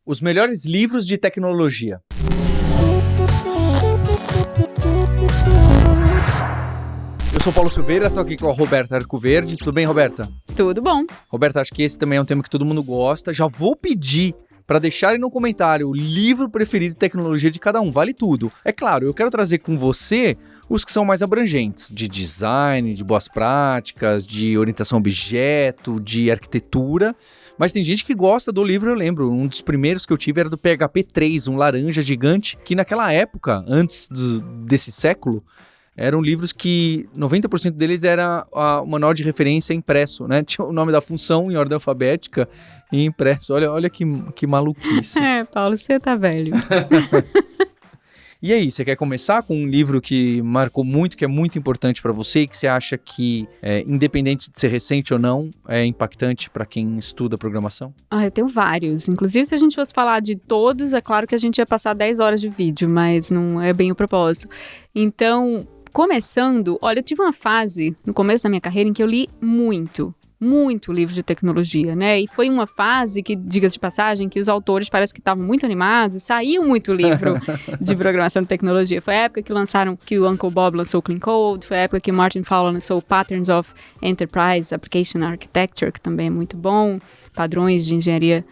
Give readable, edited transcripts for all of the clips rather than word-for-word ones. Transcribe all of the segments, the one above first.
Os melhores livros de tecnologia. Eu sou Paulo Silveira, estou aqui com a Roberta Arcoverde. Tudo bem, Roberta? Tudo bom. Roberta, acho que esse também é um tema que todo mundo gosta. Já vou pedir para deixarem no comentário o livro preferido de tecnologia de cada um. Vale tudo. É claro, eu quero trazer com você os que são mais abrangentes, de design, de boas práticas, de orientação a objeto, de arquitetura. Mas tem gente que gosta do livro, eu lembro, um dos primeiros que eu tive era do PHP 3, um laranja gigante, que naquela época, antes desse século, eram livros que 90% deles era o manual de referência impresso, né? Tinha o nome da função em ordem alfabética e impresso. Olha que maluquice. Paulo, você tá velho. E aí, você quer começar com um livro que marcou muito, que é muito importante para você e que você acha que, independente de ser recente ou não, é impactante para quem estuda programação? Eu tenho vários. Inclusive, se a gente fosse falar de todos, é claro que a gente ia passar 10 horas de vídeo, mas não é bem o propósito. Então, começando, olha, eu tive uma fase no começo da minha carreira em que eu li muito livro de tecnologia, né? E foi uma fase que, diga-se de passagem, que os autores parece que estavam muito animados e saiu muito livro de programação de tecnologia. Foi a época que lançaram, que o Uncle Bob lançou o Clean Code, foi a época que o Martin Fowler lançou Patterns of Enterprise Application Architecture, que também é muito bom, padrões de engenharia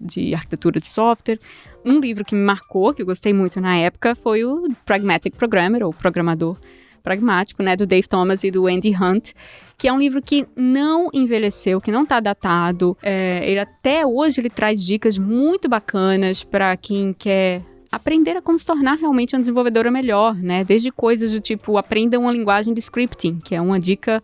de arquitetura de software. Um livro que me marcou, que eu gostei muito na época, foi o Pragmatic Programmer, ou Programador Pragmático, né, do Dave Thomas e do Andy Hunt, que é um livro que não envelheceu, que não está datado. Ele até hoje ele traz dicas muito bacanas para quem quer aprender a como se tornar realmente uma desenvolvedora melhor, né? Desde coisas do tipo, aprenda uma linguagem de scripting, que é uma dica,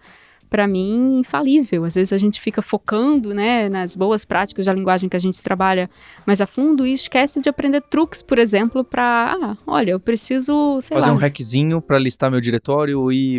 para mim, infalível. Às vezes a gente fica focando, né, nas boas práticas da linguagem que a gente trabalha mais a fundo e esquece de aprender truques, por exemplo, para, olha, eu preciso, fazer um hackzinho para listar meu diretório e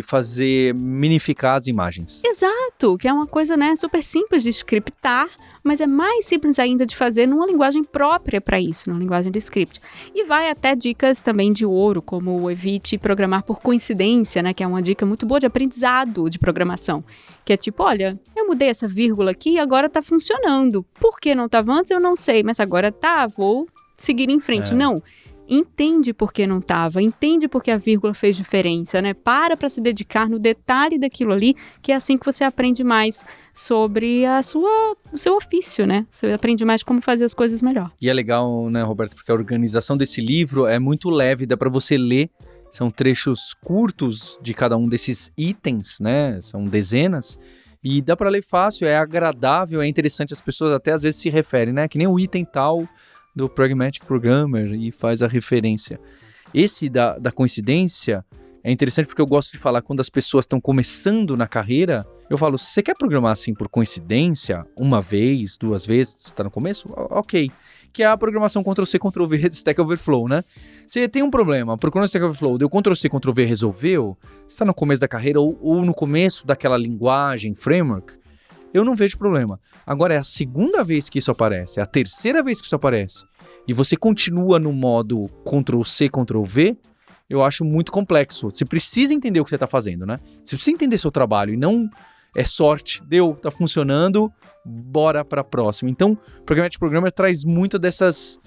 minificar as imagens. Exato, que é uma coisa, né, super simples de scriptar, mas é mais simples ainda de fazer numa linguagem própria para isso, numa linguagem de script. E vai até dicas também de ouro, como evite programar por coincidência, né, que é uma dica muito boa de aprendizado de programação. Que é tipo, olha, eu mudei essa vírgula aqui e agora tá funcionando. Por que não tava antes, eu não sei, mas agora tá, vou seguir em frente. Não, entende por que não tava, entende por que a vírgula fez diferença, né? Para se dedicar no detalhe daquilo ali, que é assim que você aprende mais sobre o seu ofício, né? Você aprende mais como fazer as coisas melhor. E é legal, né, Roberto, porque a organização desse livro é muito leve, dá para você ler. São trechos curtos de cada um desses itens, né? São dezenas. E dá para ler fácil, é agradável, é interessante. As pessoas até às vezes se referem, né? Que nem o item tal do Pragmatic Programmer e faz a referência. Esse da coincidência é interessante porque eu gosto de falar quando as pessoas estão começando na carreira. Eu falo, se você quer programar assim por coincidência, uma vez, duas vezes, você está no começo, ok. Que é a programação Ctrl+C, Ctrl+V de Stack Overflow, né? Você tem um problema, procurando Stack Overflow, deu Ctrl+C, Ctrl+V, resolveu, você está no começo da carreira ou no começo daquela linguagem, framework, eu não vejo problema. Agora é a segunda vez que isso aparece, é a terceira vez que isso aparece, e você continua no modo Ctrl+C, Ctrl+V, eu acho muito complexo. Você precisa entender o que você está fazendo, né? Você precisa entender seu trabalho e não é sorte, tá funcionando, bora para a próxima. Então, o Pragmatic Programmer traz muito dessas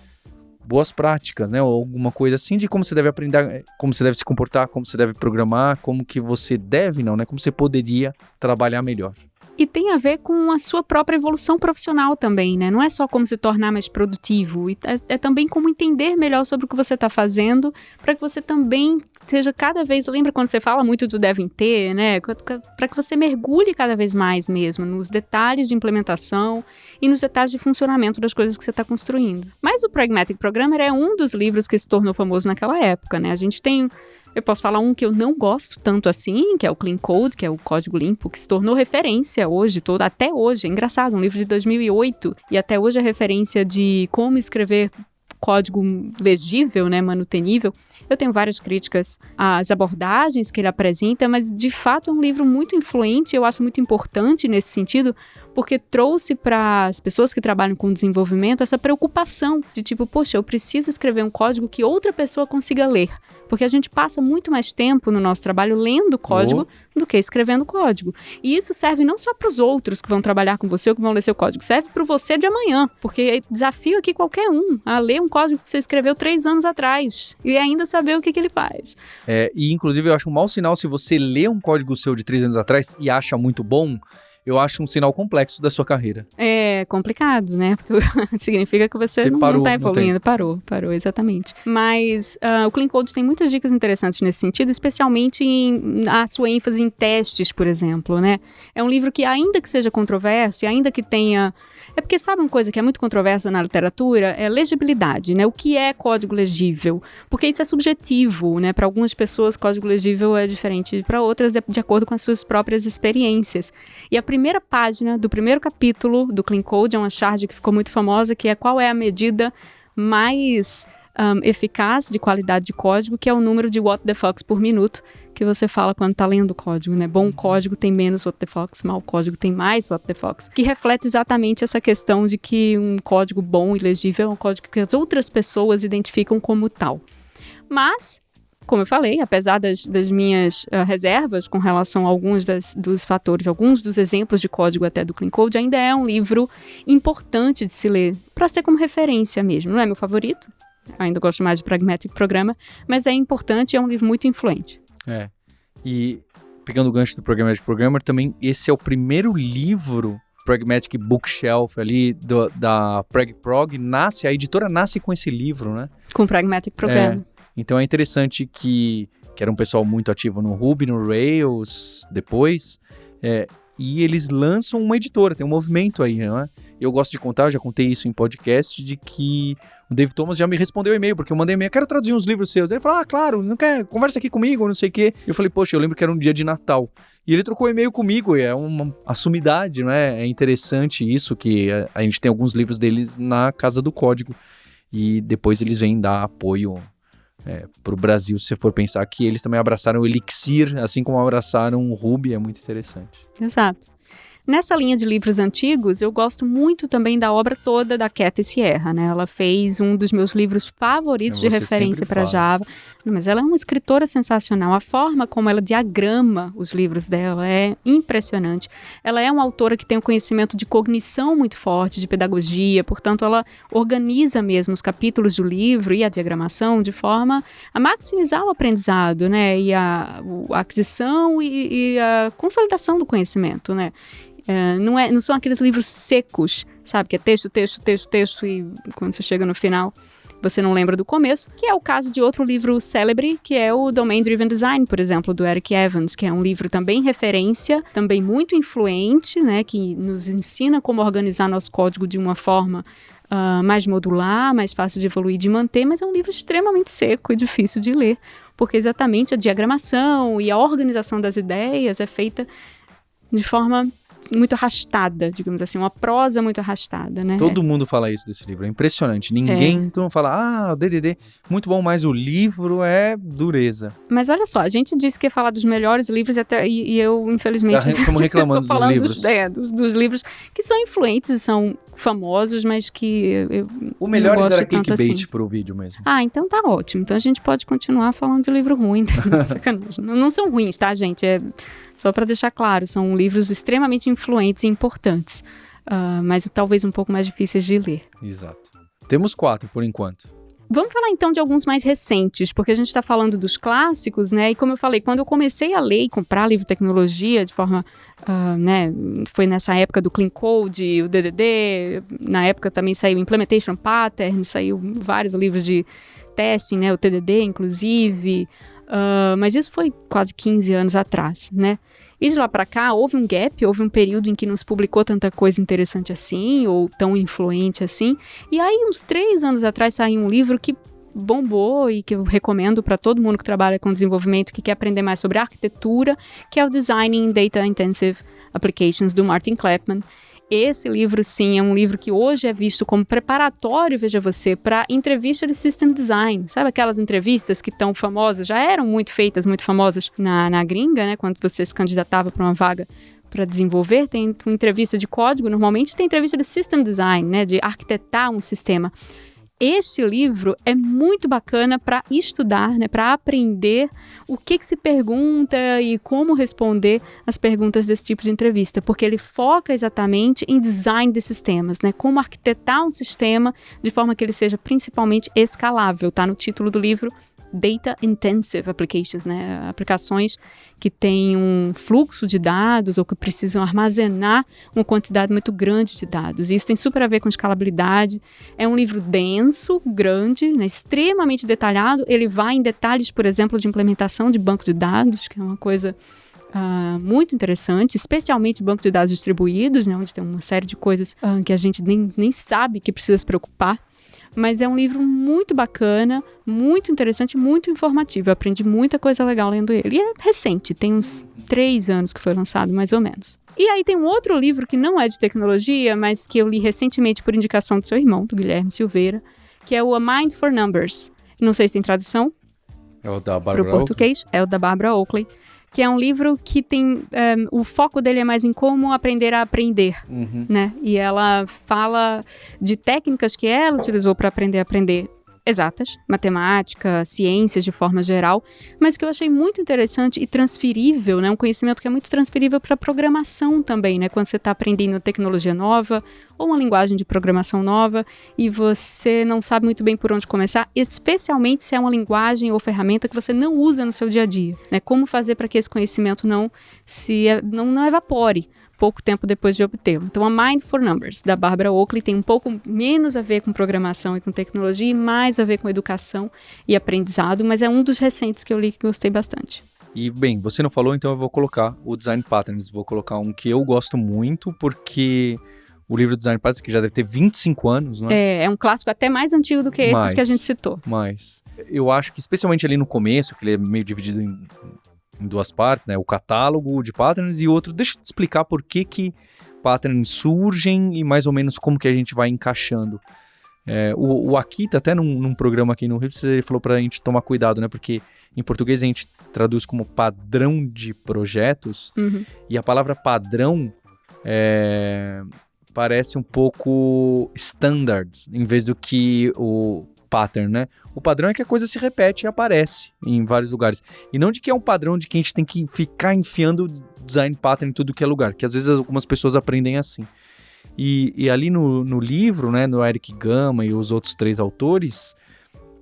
boas práticas, né? Ou alguma coisa assim de como você deve aprender, como você deve se comportar, como você deve programar, como que você deve, não, né? Como você poderia trabalhar melhor. E tem a ver com a sua própria evolução profissional também, né? Não é só como se tornar mais produtivo, é também como entender melhor sobre o que você está fazendo, para que você também seja cada vez, lembra quando você fala muito do devem ter, né? Para que você mergulhe cada vez mais mesmo nos detalhes de implementação e nos detalhes de funcionamento das coisas que você está construindo. Mas o Pragmatic Programmer é um dos livros que se tornou famoso naquela época, né? A gente tem... Eu posso falar um que eu não gosto tanto assim, que é o Clean Code, que é o código limpo, que se tornou referência hoje, até hoje. É engraçado, um livro de 2008, e até hoje é referência de como escrever código legível, né, manutenível. Eu tenho várias críticas às abordagens que ele apresenta, mas de fato é um livro muito influente, eu acho muito importante nesse sentido, porque trouxe para as pessoas que trabalham com desenvolvimento essa preocupação de tipo, poxa, eu preciso escrever um código que outra pessoa consiga ler. Porque a gente passa muito mais tempo no nosso trabalho lendo código do que escrevendo código. E isso serve não só para os outros que vão trabalhar com você ou que vão ler seu código, serve para você de amanhã. Porque desafio aqui qualquer um a ler um código que você escreveu 3 anos atrás e ainda saber o que ele faz. E inclusive eu acho um mau sinal se você lê um código seu de 3 anos atrás e acha muito bom. Eu acho um sinal complexo da sua carreira. É complicado, né? Porque significa que você não está evoluindo. Parou, exatamente. Mas o Clean Code tem muitas dicas interessantes nesse sentido, especialmente a sua ênfase em testes, por exemplo, né? É um livro que, ainda que seja controverso, ainda que tenha... É porque sabe uma coisa que é muito controversa na literatura? É legibilidade, né? O que é código legível? Porque isso é subjetivo, né? Para algumas pessoas, código legível é diferente para outras, de acordo com as suas próprias experiências. E a primeira página do primeiro capítulo do Clean Code é uma charge que ficou muito famosa, que é qual é a medida mais eficaz de qualidade de código, que é o número de what the fucks por minuto que você fala quando está lendo o código, né? Bom código tem menos what the fucks, mau código tem mais what the fucks, que reflete exatamente essa questão de que um código bom e legível é um código que as outras pessoas identificam como tal. Mas, como eu falei, apesar das minhas reservas com relação a alguns dos fatores, alguns dos exemplos de código até do Clean Code, ainda é um livro importante de se ler, para ser como referência mesmo. Não é meu favorito, ainda gosto mais de Pragmatic Programmer, mas é importante e é um livro muito influente. E pegando o gancho do Pragmatic Programmer, também esse é o primeiro livro Pragmatic Bookshelf ali da PragProg, a editora nasce com esse livro, né? Com Pragmatic Programmer. Então é interessante que era um pessoal muito ativo no Ruby, no Rails, depois, e eles lançam uma editora, tem um movimento aí, né? Eu gosto de contar, eu já contei isso em podcast, de que o Dave Thomas já me respondeu e-mail, porque eu mandei e-mail, quero traduzir uns livros seus. Ele falou, claro, não quer, conversa aqui comigo, não sei o quê. Eu falei, poxa, eu lembro que era um dia de Natal. E ele trocou e-mail comigo, e é uma sumidade, né? É interessante isso, que a gente tem alguns livros deles na Casa do Código, e depois eles vêm dar apoio para o Brasil, se você for pensar que eles também abraçaram o Elixir, assim como abraçaram o Ruby, é muito interessante. Exato. Nessa linha de livros antigos, eu gosto muito também da obra toda da Kathy Sierra, né? Ela fez um dos meus livros favoritos de referência para Java. Não, mas ela é uma escritora sensacional. A forma como ela diagrama os livros dela é impressionante. Ela é uma autora que tem um conhecimento de cognição muito forte, de pedagogia, portanto, ela organiza mesmo os capítulos do livro e a diagramação de forma a maximizar o aprendizado, né? E a aquisição e a consolidação do conhecimento, né? Não são aqueles livros secos, sabe? Que é texto, e quando você chega no final, você não lembra do começo. Que é o caso de outro livro célebre, que é o Domain Driven Design, por exemplo, do Eric Evans, que é um livro também referência, também muito influente, né? Que nos ensina como organizar nosso código de uma forma mais modular, mais fácil de evoluir e de manter, mas é um livro extremamente seco e difícil de ler, porque exatamente a diagramação e a organização das ideias é feita de forma muito arrastada, digamos assim, uma prosa muito arrastada, né? Todo mundo fala isso desse livro, é impressionante. Ninguém fala, o DDD, muito bom, mas o livro é dureza. Mas olha só, a gente disse que ia falar dos melhores livros e eu, infelizmente, estamos reclamando dos livros. Dos livros que são influentes e são famosos, mas que eu o melhor era clickbait assim. Pro vídeo mesmo. Então tá ótimo. Então a gente pode continuar falando de livro ruim. Sacanagem. Não são ruins, tá, gente? Só para deixar claro, são livros extremamente influentes e importantes, mas talvez um pouco mais difíceis de ler. Exato. Temos 4 por enquanto. Vamos falar então de alguns mais recentes, porque a gente está falando dos clássicos, né? E como eu falei, quando eu comecei a ler e comprar livro de tecnologia de forma, foi nessa época do Clean Code, o DDD, na época também saiu Implementation Pattern, saiu vários livros de testing, né? O TDD, inclusive. Mas isso foi quase 15 anos atrás, né? E de lá para cá, houve um gap, houve um período em que não se publicou tanta coisa interessante assim, ou tão influente assim. E aí, uns 3 anos atrás, saiu um livro que bombou e que eu recomendo para todo mundo que trabalha com desenvolvimento, que quer aprender mais sobre arquitetura, que é o Designing Data Intensive Applications, do Martin Kleppmann. Esse livro, sim, é um livro que hoje é visto como preparatório, veja você, para entrevista de System Design. Sabe aquelas entrevistas que estão famosas, já eram muito feitas, muito famosas na gringa, né? Quando você se candidatava para uma vaga para desenvolver, tem uma entrevista de código, normalmente tem entrevista de system design, né, de arquitetar um sistema. Este livro é muito bacana para estudar, né, para aprender o que se pergunta e como responder as perguntas desse tipo de entrevista, porque ele foca exatamente em design de sistemas, né, como arquitetar um sistema de forma que ele seja principalmente escalável. Está no título do livro, Data Intensive Applications, né? Aplicações que têm um fluxo de dados ou que precisam armazenar uma quantidade muito grande de dados. Isso tem super a ver com escalabilidade. É um livro denso, grande, né? Extremamente detalhado. Ele vai em detalhes, por exemplo, de implementação de banco de dados, que é uma coisa muito interessante, especialmente banco de dados distribuídos, né? Onde tem uma série de coisas que a gente nem sabe que precisa se preocupar. Mas é um livro muito bacana, muito interessante, muito informativo. Eu aprendi muita coisa legal lendo ele. E é recente, tem uns 3 anos que foi lançado, mais ou menos. E aí tem um outro livro que não é de tecnologia, mas que eu li recentemente por indicação do seu irmão, do Guilherme Silveira, que é o A Mind for Numbers. Não sei se tem tradução. É o da Barbara para o português. É o da Barbara Oakley. Que é um livro que tem... o foco dele é mais em como aprender a aprender, né? E ela fala de técnicas que ela utilizou para aprender a aprender exatas, matemática, ciências de forma geral, mas que eu achei muito interessante e transferível, né? Um conhecimento que é muito transferível para programação também, né? Quando você está aprendendo tecnologia nova ou uma linguagem de programação nova e você não sabe muito bem por onde começar, especialmente se é uma linguagem ou ferramenta que você não usa no seu dia a dia, né? Como fazer para que esse conhecimento não evapore pouco tempo depois de obtê-lo. Então, a Mind for Numbers, da Barbara Oakley, tem um pouco menos a ver com programação e com tecnologia e mais a ver com educação e aprendizado, mas é um dos recentes que eu li que gostei bastante. E, bem, você não falou, então eu vou colocar o Design Patterns. Vou colocar um que eu gosto muito, porque o livro Design Patterns, que já deve ter 25 anos, né? É um clássico até mais antigo do que esses que a gente citou. Mas eu acho que, especialmente ali no começo, que ele é meio dividido em 2 partes, né? O catálogo de patterns e outro. Deixa eu te explicar por que patterns surgem e mais ou menos como que a gente vai encaixando. O Akita, até num programa aqui no Rio, ele falou pra gente tomar cuidado, né? Porque em português a gente traduz como padrão de projetos e a palavra padrão parece um pouco standard, em vez do que o pattern, né? O padrão é que a coisa se repete e aparece em vários lugares. E não de que é um padrão de que a gente tem que ficar enfiando design pattern em tudo que é lugar, que às vezes algumas pessoas aprendem assim. E ali no livro, né, no Eric Gama e os outros 3 autores,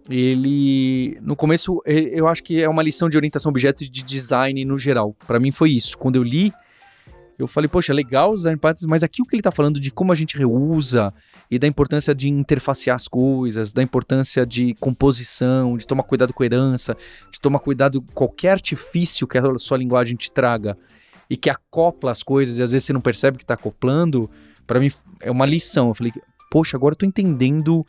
ele, no começo, eu acho que é uma lição de orientação a objetos de design no geral. Para mim foi isso. Quando eu li, eu falei, poxa, legal os design patterns, mas aqui o que ele está falando de como a gente reusa e da importância de interfacear as coisas, da importância de composição, de tomar cuidado com herança, de tomar cuidado com qualquer artifício que a sua linguagem te traga e que acopla as coisas e às vezes você não percebe que está acoplando, para mim é uma lição. Eu falei, poxa, agora eu estou entendendo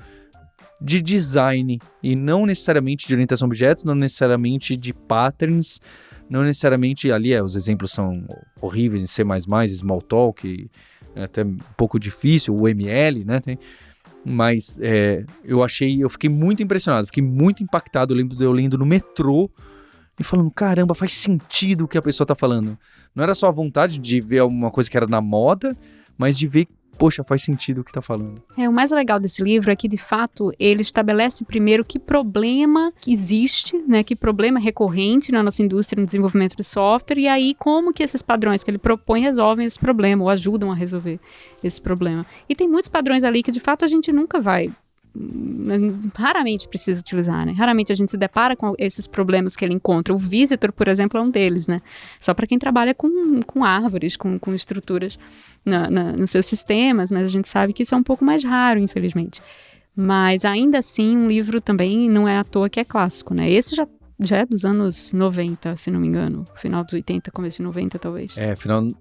de design e não necessariamente de orientação a objetos, não necessariamente de patterns, não necessariamente, ali os exemplos são horríveis em C++, Smalltalk, até um pouco difícil, o ML, né, mas eu fiquei muito impressionado, fiquei muito impactado, eu lembro de eu lendo no metrô e falando, caramba, faz sentido o que a pessoa tá falando. Não era só a vontade de ver alguma coisa que era na moda, mas de ver, poxa, faz sentido o que tá falando. O mais legal desse livro é que, de fato, ele estabelece primeiro que problema existe, né, que problema é recorrente na nossa indústria no desenvolvimento de software, e aí como que esses padrões que ele propõe resolvem esse problema, ou ajudam a resolver esse problema. E tem muitos padrões ali que, de fato, a gente nunca vai... raramente precisa utilizar, né? Raramente a gente se depara com esses problemas que ele encontra. O Visitor, por exemplo, é um deles, né? Só para quem trabalha com árvores, com estruturas nos seus sistemas, mas a gente sabe que isso é um pouco mais raro, infelizmente. Mas ainda assim, um livro também não é à toa que é clássico, né? Esse já é dos anos 90, se não me engano. Final dos 80, começo de 90, talvez. Final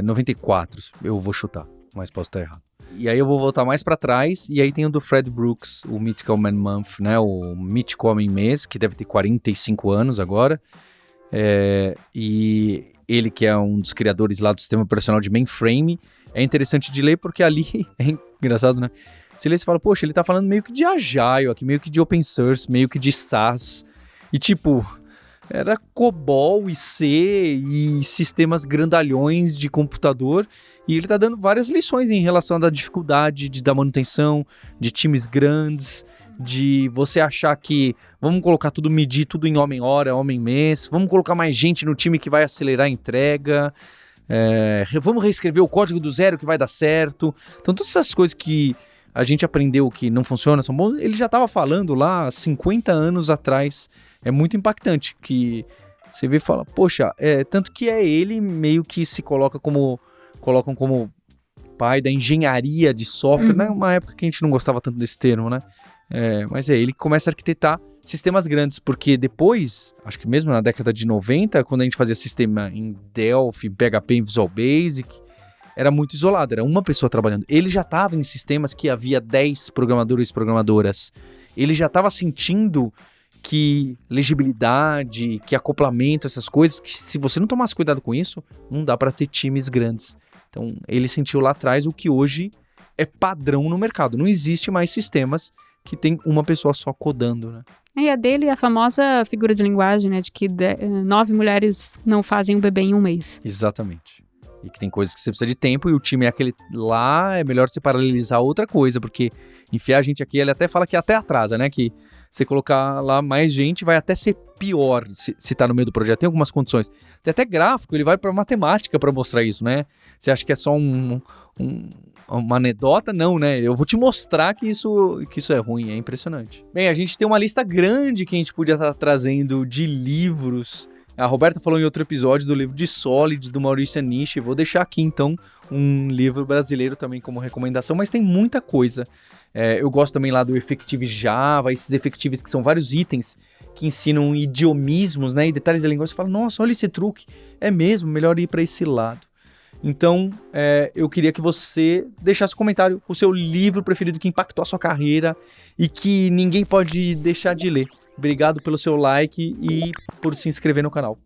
94, eu vou chutar, mas posso estar errado. E aí eu vou voltar mais pra trás, e aí tem o do Fred Brooks, o Mythical Man Month, né, o Mítico Homem Mês, que deve ter 45 anos agora, e ele que é um dos criadores lá do sistema operacional de mainframe, é interessante de ler porque ali, é engraçado, né, você lê e fala, poxa, ele tá falando meio que de Agile aqui, meio que de Open Source, meio que de SaaS, e tipo, era COBOL e C e sistemas grandalhões de computador, e ele tá dando várias lições em relação à dificuldade da manutenção, de times grandes, de você achar que vamos colocar tudo, medir tudo em homem-hora, homem-mês, vamos colocar mais gente no time que vai acelerar a entrega, vamos reescrever o código do zero que vai dar certo. Então todas essas coisas que a gente aprendeu que não funcionam, são bons, ele já estava falando lá 50 anos atrás. É muito impactante que você vê e fala, poxa, tanto que ele meio que se colocam como pai da engenharia de software, né? Uma época que a gente não gostava tanto desse termo, né? Mas ele começa a arquitetar sistemas grandes, porque depois, acho que mesmo na década de 90, quando a gente fazia sistema em Delphi, PHP, em Visual Basic, era muito isolado, era uma pessoa trabalhando. Ele já estava em sistemas que havia 10 programadores e programadoras. Ele já estava sentindo que legibilidade, que acoplamento, essas coisas, que se você não tomasse cuidado com isso, não dá para ter times grandes. Então, ele sentiu lá atrás o que hoje é padrão no mercado. Não existe mais sistemas que tem uma pessoa só codando, né? E a dele é a famosa figura de linguagem, né? De que 9 mulheres não fazem um bebê em um mês. Exatamente. E que tem coisas que você precisa de tempo e o time é aquele lá, é melhor você paralelizar outra coisa, porque enfiar a gente aqui, ele até fala que até atrasa, né? Que você colocar lá mais gente vai até ser pior se tá no meio do projeto. Tem algumas condições. Tem até gráfico, ele vai pra matemática pra mostrar isso, né? Você acha que é só uma anedota? Não, né? Eu vou te mostrar que isso é ruim, é impressionante. Bem, a gente tem uma lista grande que a gente podia estar trazendo de livros. A Roberta falou em outro episódio do livro de Solid, do Maurício Anishi. Vou deixar aqui, então, um livro brasileiro também como recomendação, mas tem muita coisa. Eu gosto também lá do Effective Java, esses Effectives que são vários itens que ensinam idiomismos, né, e detalhes da linguagem. Você fala, nossa, olha esse truque. É mesmo, melhor ir para esse lado. Então, eu queria que você deixasse um comentário com o seu livro preferido que impactou a sua carreira e que ninguém pode deixar de ler. Obrigado pelo seu like e por se inscrever no canal.